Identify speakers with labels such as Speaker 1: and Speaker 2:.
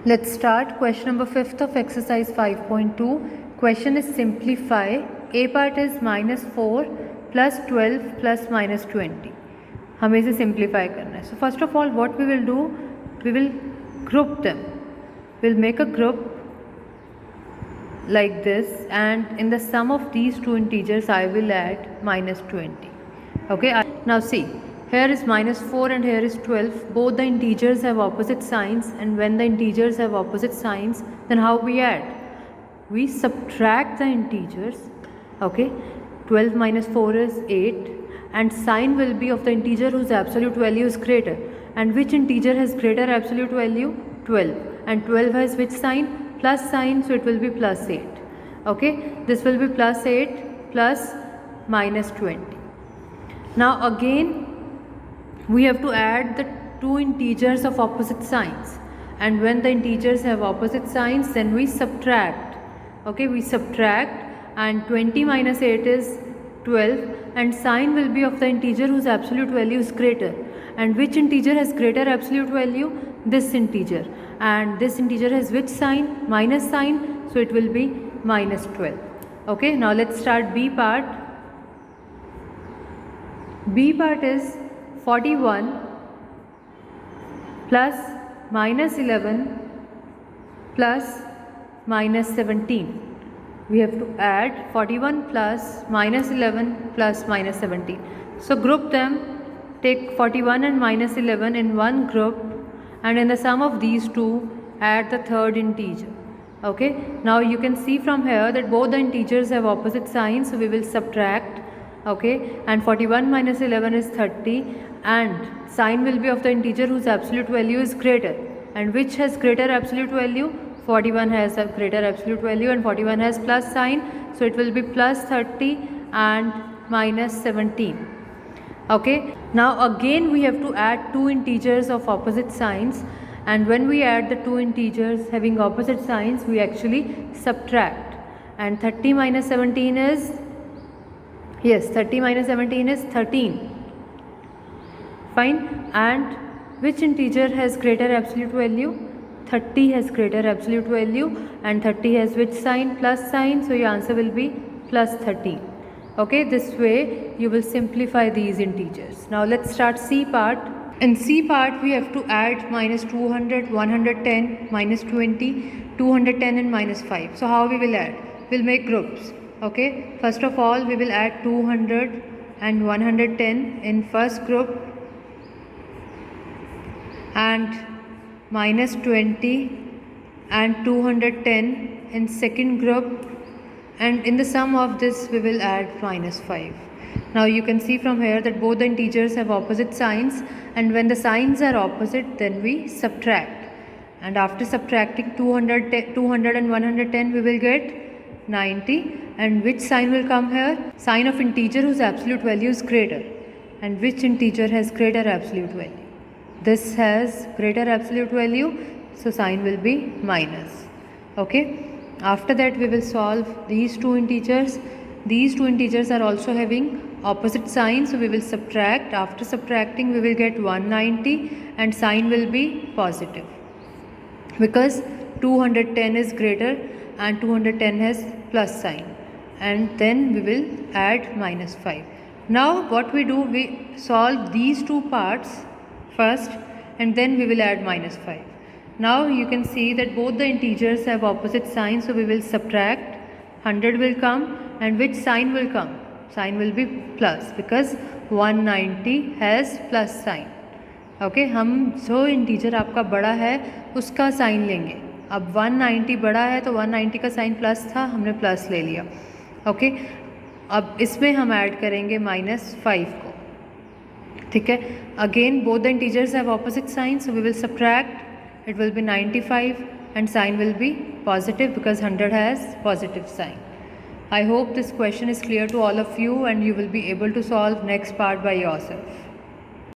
Speaker 1: Let's start question number 5th of exercise 5.2. Question is simplify. A part is -4 plus 12 plus minus 20. हमें इसे simplify करना है. So first of all what we will do, we will group them. We'll make a group like this, and in the sum of these two integers I will add minus 20. Okay, now see. Here is -4 and here is 12. Both the integers have opposite signs, and when the integers have opposite signs, then how we add? We subtract the integers. Okay, 12 minus 4 is 8, and sign will be of the integer whose absolute value is greater. And which integer has greater absolute value? 12. And 12 has which sign? Plus sign, so it will be plus 8. Okay, this will be plus 8 plus minus 20. Now again we have to add the two integers of opposite signs, and when the integers have opposite signs, then we subtract. Okay, we subtract, and 20 minus 8 is 12, and sign will be of the integer whose absolute value is greater. And which integer has greater absolute value? This integer. And this integer has which sign? Minus sign, so it will be minus 12. Okay, now let's start B part. B part is 41 plus minus 11 plus minus 17. We have to add 41 plus minus 11 plus minus 17. So group them, take 41 and minus 11 in one group, and in the sum of these two add the third integer. Okay, now you can see from here that both the integers have opposite signs, so we will subtract. Okay, and 41 minus 11 is 30, and sign will be of the integer whose absolute value is greater. And which has greater absolute value? 41 has a greater absolute value, and 41 has plus sign, so it will be plus 30 and minus 17. Okay, now again we have to add two integers of opposite signs, and when we add the two integers having opposite signs, we actually subtract. And 30 minus 17 is, yes, 30 minus 17 is 13. Fine. And which integer has greater absolute value? 30 has greater absolute value, and 30 has which sign? Plus sign, so your answer will be plus 13. Okay, this way you will simplify these integers. Now let's start C part. In C part we have to add minus 200, 110, minus 20, 210 and minus 5. So how we will add? We'll make groups. Okay, first of all we will add 200 and 110 in first group, and minus 20 and 210 in second group, and in the sum of this we will add minus 5. Now you can see from here that both the integers have opposite signs, and when the signs are opposite, then we subtract. And after subtracting 200 and 110, we will get 90. And which sign will come here? Sign of integer whose absolute value is greater. And which integer has greater absolute value? This has greater absolute value, so sign will be minus. Okay, after that we will solve these two integers. These two integers are also having opposite signs, so we will subtract. After subtracting we will get 190, and sign will be positive because 210 is greater and 210 has plus sign, and then we will add minus 5. Now what we do, we solve these two parts first, and then we will add minus 5. Now you can see that both the integers have opposite signs, so we will subtract. 100 will come, and which sign will come? Sign will be plus because 190 has plus sign. Okay, हम जो integer आपका बड़ा है उसका sign लेंगे. अब 190 बड़ा है तो 190 का साइन प्लस था, हमने प्लस ले लिया. ओके, अब इसमें हम ऐड करेंगे माइनस 5 को. ठीक है, again both the integers have opposite sign, so we will subtract. It will be 95 and sign will be positive because 100 has positive sign. I hope this question is clear to all of you, and you will be able to solve next part by yourself.